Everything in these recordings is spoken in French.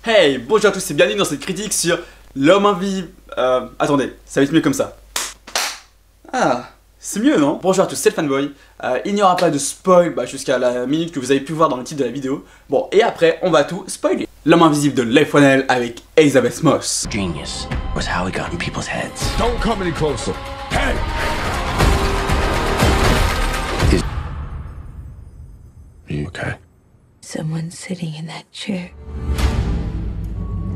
Hey, bonjour à tous et bienvenue dans cette critique sur L'homme invisible. Attendez, ça va être mieux comme ça. Ah, c'est mieux non? Bonjour à tous, c'est le Fanboy. Il n'y aura pas de spoil jusqu'à la minute que vous avez pu voir dans le titre de la vidéo. Bon, et après, on va tout spoiler. L'homme invisible de Leigh Whannell avec Elisabeth Moss. Genius was how he got in people's heads. Don't come any closer. Hey! Are you okay? Someone sitting in that chair.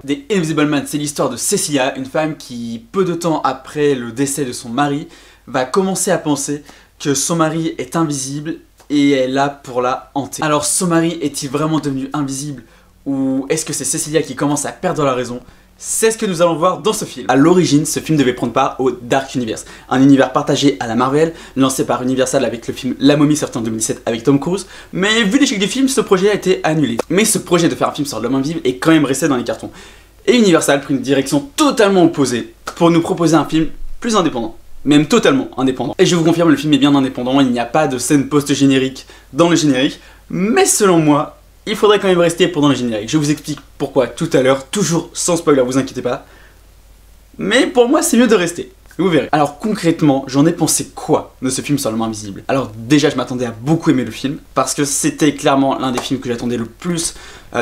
The Invisible Man, c'est l'histoire de Cecilia, une femme qui, peu de temps après le décès de son mari, va commencer à penser que son mari est invisible et est là pour la hanter. Alors son mari est-il vraiment devenu invisible ou est-ce que c'est Cecilia qui commence à perdre la raison? C'est ce que nous allons voir dans ce film. A l'origine, ce film devait prendre part au Dark Universe, un univers partagé à la Marvel, lancé par Universal avec le film La Momie sorti en 2017 avec Tom Cruise, mais vu l'échec du film, ce projet a été annulé. Mais ce projet de faire un film sur l'homme invisible est quand même resté dans les cartons. Et Universal prit une direction totalement opposée pour nous proposer un film plus indépendant. Même totalement indépendant. Et je vous confirme, le film est bien indépendant, il n'y a pas de scène post-générique dans le générique, mais selon moi, il faudrait quand même rester pendant le générique. Je vous explique pourquoi tout à l'heure, toujours sans spoiler, vous inquiétez pas. Mais pour moi, c'est mieux de rester. Vous verrez. Alors concrètement, j'en ai pensé quoi de ce film sur l'homme invisible? Alors déjà, je m'attendais à beaucoup aimer le film, parce que c'était clairement l'un des films que j'attendais le plus,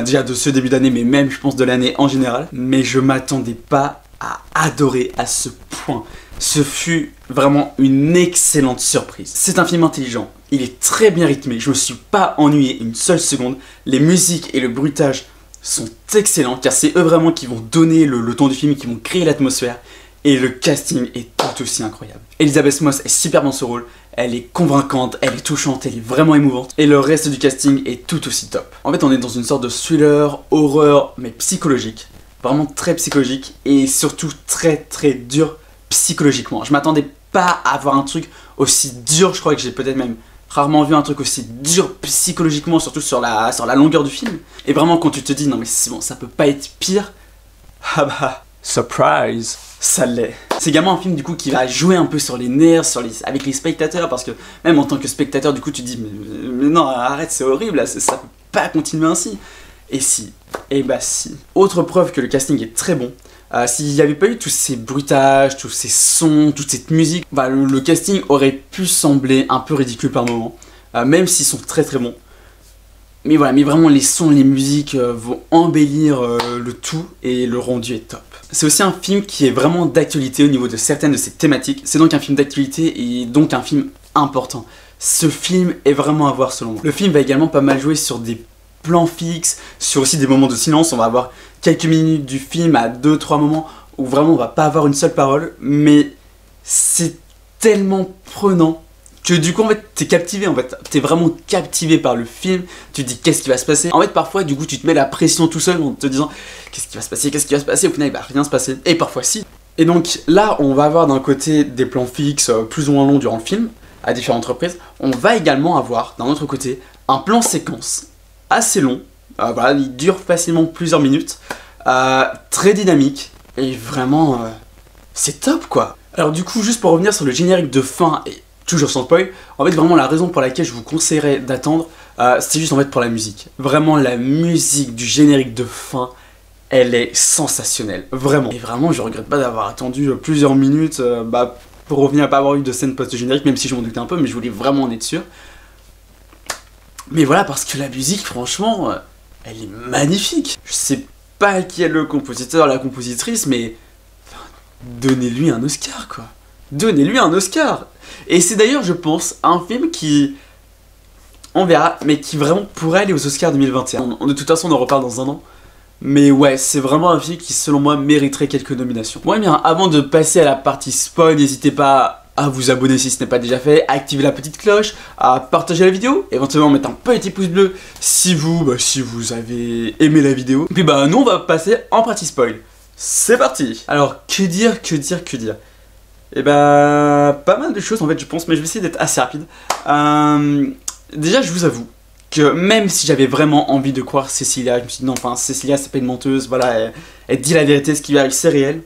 déjà de ce début d'année, mais même je pense de l'année en général. Mais je m'attendais pas à adorer à ce point. Ce fut vraiment une excellente surprise. C'est un film intelligent, il est très bien rythmé, je me suis pas ennuyé une seule seconde. Les musiques et le bruitage sont excellents, car c'est eux vraiment qui vont donner le ton du film, qui vont créer l'atmosphère. Et le casting est tout aussi incroyable. Elisabeth Moss est super dans ce rôle, elle est convaincante, elle est touchante, elle est vraiment émouvante. Et le reste du casting est tout aussi top. En fait, on est dans une sorte de thriller, horreur, mais psychologique. Vraiment très psychologique et surtout très dur psychologiquement. Je m'attendais pas à avoir un truc aussi dur, je crois que j'ai peut-être même rarement vu un truc aussi dur psychologiquement, surtout sur la longueur du film. Et vraiment quand tu te dis non mais c'est bon, ça peut pas être pire, ah bah, surprise, ça l'est. C'est également un film du coup qui va jouer un peu sur les nerfs, avec les spectateurs, parce que même en tant que spectateur du coup tu te dis mais non arrête, c'est horrible, là, ça peut pas continuer ainsi. Et si, et bah si. Autre preuve que le casting est très bon. S'il n'y avait pas eu tous ces bruitages, tous ces sons, toute cette musique, bah, le casting aurait pu sembler un peu ridicule par moments, même s'ils sont très bons. Mais voilà, mais vraiment les sons, les musiques vont embellir le tout et le rendu est top. C'est aussi un film qui est vraiment d'actualité au niveau de certaines de ses thématiques. C'est donc un film d'actualité et donc un film important. Ce film est vraiment à voir selon moi. Le film va également pas mal jouer sur des plans fixes, sur aussi des moments de silence. On va avoir quelques minutes du film à 2-3 moments où vraiment on va pas avoir une seule parole, mais c'est tellement prenant que du coup en fait t'es captivé, en fait t'es vraiment captivé par le film. Tu te dis qu'est-ce qui va se passer. En fait parfois du coup tu te mets la pression tout seul en te disant qu'est-ce qui va se passer, au final il va rien se passer, et parfois si. Et donc là on va avoir d'un côté des plans fixes plus ou moins longs durant le film à différentes reprises. On va également avoir d'un autre côté un plan séquence assez long, voilà, il dure facilement plusieurs minutes, très dynamique, et vraiment, c'est top quoi. Alors du coup, juste pour revenir sur le générique de fin, et toujours sans spoil, en fait vraiment la raison pour laquelle je vous conseillerais d'attendre, c'est juste en fait pour la musique. Vraiment la musique du générique de fin, elle est sensationnelle, vraiment. Et vraiment, je regrette pas d'avoir attendu plusieurs minutes, pour revenir à pas avoir eu de scène post-générique, même si je m'en doutais un peu, mais je voulais vraiment en être sûr. Mais voilà, parce que la musique, franchement, elle est magnifique. Je sais pas qui est le compositeur, la compositrice, mais enfin, donnez-lui un Oscar, quoi. Donnez-lui un Oscar. Et c'est d'ailleurs, je pense, un film qui, on verra, mais qui vraiment pourrait aller aux Oscars 2021. De toute façon, on en reparle dans un an. Mais ouais, c'est vraiment un film qui, selon moi, mériterait quelques nominations. Bon, bien, avant de passer à la partie spoil, n'hésitez pas à vous abonner si ce n'est pas déjà fait, à activer la petite cloche, à partager la vidéo, éventuellement mettre un petit pouce bleu si vous avez aimé la vidéo. Et puis nous on va passer en partie spoil. C'est parti. Alors que dire. Et pas mal de choses en fait je pense, mais je vais essayer d'être assez rapide. Déjà je vous avoue que même si j'avais vraiment envie de croire Cecilia, je me suis dit non, enfin Cecilia c'est pas une menteuse, voilà, elle dit la vérité, ce qui lui arrive c'est réel.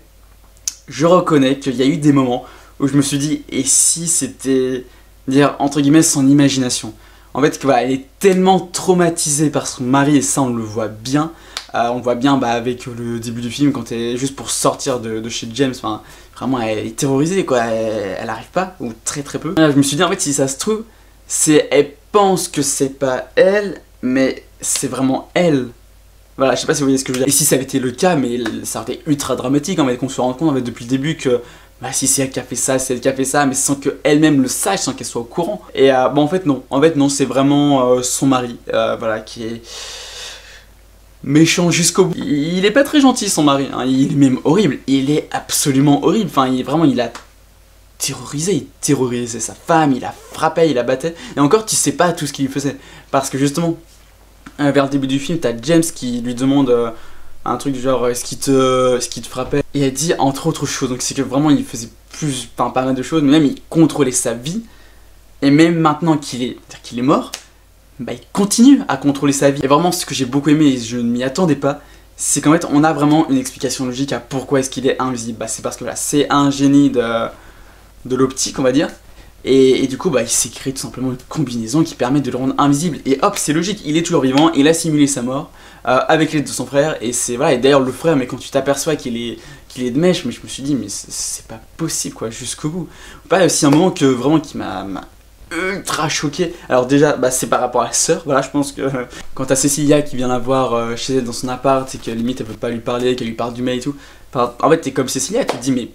Je reconnais qu'il y a eu des moments où je me suis dit, et si c'était, dire entre guillemets, son imagination. En fait, voilà, elle est tellement traumatisée par son mari, et ça on le voit bien, On voit bien avec le début du film quand elle est juste pour sortir de chez James, enfin vraiment elle est terrorisée quoi, elle arrive pas, ou très peu. Là, je me suis dit en fait si ça se trouve, elle pense que c'est pas elle, mais c'est vraiment elle. Voilà, je sais pas si vous voyez ce que je veux dire. Et si ça avait été le cas, mais ça aurait été ultra dramatique en fait, qu'on se rende compte en fait, depuis le début que bah si c'est elle qui a fait ça, c'est elle qui a fait ça, mais sans qu'elle-même le sache, sans qu'elle soit au courant. Et bon en fait non, c'est vraiment son mari, voilà, qui est méchant jusqu'au bout. Il est pas très gentil son mari, hein. Il est même horrible, il est absolument horrible, enfin il a terrorisé sa femme, il a frappé, il a battu, et encore tu sais pas tout ce qu'il lui faisait, parce que justement, vers le début du film, t'as James qui lui demande un truc du genre est-ce qu'il te frappait, et elle dit entre autres choses, donc c'est que vraiment il faisait pas mal de choses, mais même il contrôlait sa vie, et même maintenant qu'il est mort, bah, il continue à contrôler sa vie. Et vraiment ce que j'ai beaucoup aimé et je ne m'y attendais pas, c'est qu'en fait on a vraiment une explication logique à pourquoi est-ce qu'il est invisible. Bah, c'est parce que là c'est un génie de l'optique on va dire, et du coup bah, il s'est créé tout simplement une combinaison qui permet de le rendre invisible, et hop c'est logique, il est toujours vivant, il a simulé sa mort avec l'aide de son frère, et c'est voilà, et d'ailleurs le frère, mais quand tu t'aperçois qu'il est de mèche, mais je me suis dit mais c'est pas possible quoi, jusqu'au bout. Pas aussi un moment que vraiment qui m'a ultra choqué. Alors déjà bah, c'est par rapport à la sœur, voilà, je pense que quand t'as Cecilia qui vient la voir chez elle dans son appart et que limite elle peut pas lui parler, qu'elle lui parle du mail et tout, enfin, en fait t'es comme Cecilia, tu te dis mais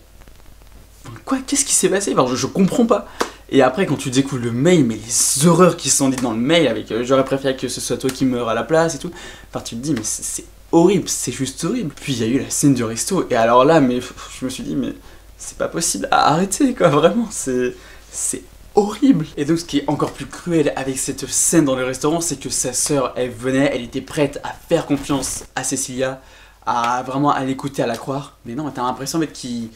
quoi, qu'est-ce qui s'est passé, enfin, je comprends pas. Et après quand tu découvres le mail, mais les horreurs qui sont dites dans le mail avec j'aurais préféré que ce soit toi qui meure à la place et tout, enfin tu te dis mais c'est horrible, c'est juste horrible. Puis il y a eu la scène du resto, et alors là mais je me suis dit mais c'est pas possible, arrêtez quoi, vraiment c'est horrible. Et donc ce qui est encore plus cruel avec cette scène dans le restaurant, c'est que sa sœur, elle était prête à faire confiance à Cecilia, à vraiment à l'écouter, à la croire, mais non, t'as l'impression en fait qu'il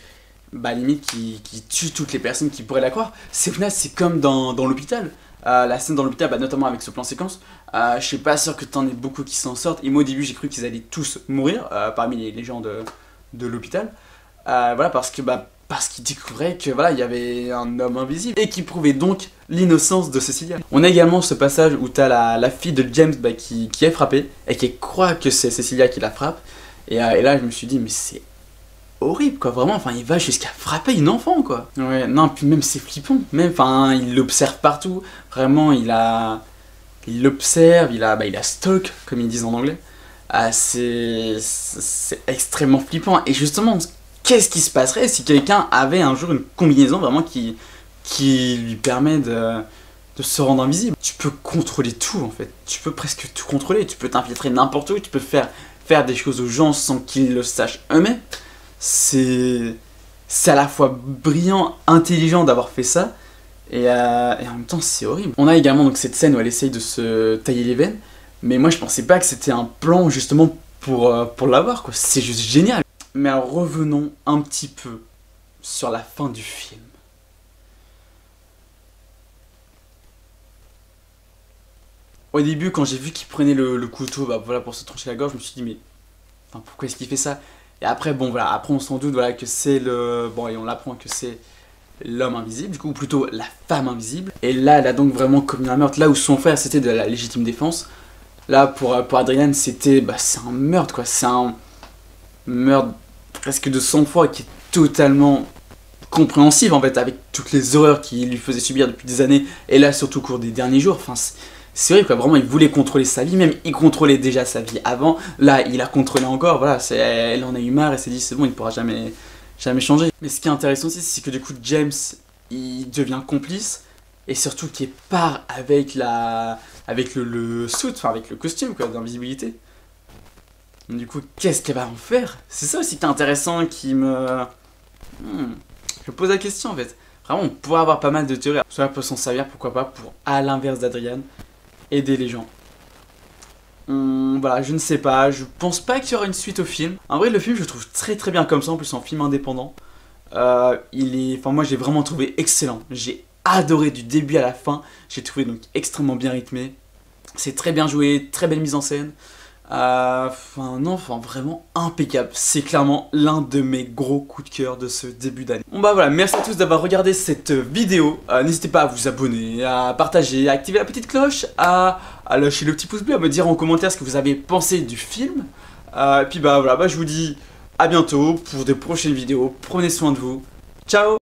tue toutes les personnes qui pourraient la croire. C'est comme dans l'hôpital, la scène dans l'hôpital, bah, notamment avec ce plan séquence, je suis pas sûr que t'en aies beaucoup qui s'en sortent, et moi au début j'ai cru qu'ils allaient tous mourir, parmi les gens de l'hôpital, voilà, parce qu'il découvrait que voilà, il y avait un homme invisible, et qui prouvait donc l'innocence de Cecilia. On a également ce passage où t'as la fille de James bah, qui est frappée, et qui croit que c'est Cecilia qui la frappe, et là je me suis dit mais c'est horrible quoi, vraiment, enfin il va jusqu'à frapper une enfant quoi. Ouais, non, puis même c'est flippant, même, enfin il l'observe partout, vraiment il l'observe, il a stalk comme ils disent en anglais. C'est extrêmement flippant, et justement qu'est-ce qui se passerait si quelqu'un avait un jour une combinaison vraiment qui lui permet de se rendre invisible. Tu peux contrôler tout en fait, tu peux presque tout contrôler, tu peux t'infiltrer n'importe où, tu peux faire des choses aux gens sans qu'ils le sachent eux-mêmes. C'est à la fois brillant, intelligent d'avoir fait ça, et en même temps c'est horrible. On a également donc cette scène où elle essaye de se tailler les veines, mais moi je pensais pas que c'était un plan justement pour l'avoir quoi, c'est juste génial. Mais alors revenons un petit peu sur la fin du film. Au début quand j'ai vu qu'il prenait le couteau bah, voilà, pour se trancher la gorge, je me suis dit mais enfin, pourquoi est-ce qu'il fait ça? Et après, bon voilà, après on s'en doute voilà, que c'est bon, et on l'apprend que c'est l'homme invisible, du coup, ou plutôt la femme invisible. Et là, elle a donc vraiment commis un meurtre, là où son frère c'était de la légitime défense. Là, pour Adrian, c'était, bah, c'est un meurtre quoi, c'est un meurtre presque de sang-froid qui est totalement compréhensible en fait, avec toutes les horreurs qu'il lui faisait subir depuis des années, et là, surtout au cours des derniers jours, enfin, c'est vrai quoi, vraiment il voulait contrôler sa vie, même il contrôlait déjà sa vie avant, là il a contrôlé encore, voilà, elle en a eu marre et s'est dit c'est bon, il pourra jamais changer. Mais ce qui est intéressant aussi, c'est que du coup James, il devient complice, et surtout qu'il part avec le suit, enfin avec le costume quoi, d'invisibilité. Du coup, qu'est-ce qu'elle va en faire? C'est ça aussi qui est intéressant, qui me... Je me pose la question en fait. Vraiment, on pourrait avoir pas mal de théories. Cela peut s'en servir, pourquoi pas, pour, à l'inverse d'Adrian, aider les gens. Voilà, je ne sais pas, je pense pas qu'il y aura une suite au film. En vrai, le film, je le trouve très bien comme ça, en plus en film indépendant. Enfin, moi, j'ai vraiment trouvé excellent. J'ai adoré du début à la fin. J'ai trouvé donc extrêmement bien rythmé. C'est très bien joué, très belle mise en scène. Enfin, vraiment impeccable. C'est clairement l'un de mes gros coups de cœur de ce début d'année. Bon bah voilà, merci à tous d'avoir regardé cette vidéo. N'hésitez pas à vous abonner, à partager, à activer la petite cloche, à lâcher le petit pouce bleu, à me dire en commentaire ce que vous avez pensé du film. Et puis bah voilà, je vous dis à bientôt pour des prochaines vidéos. Prenez soin de vous. Ciao!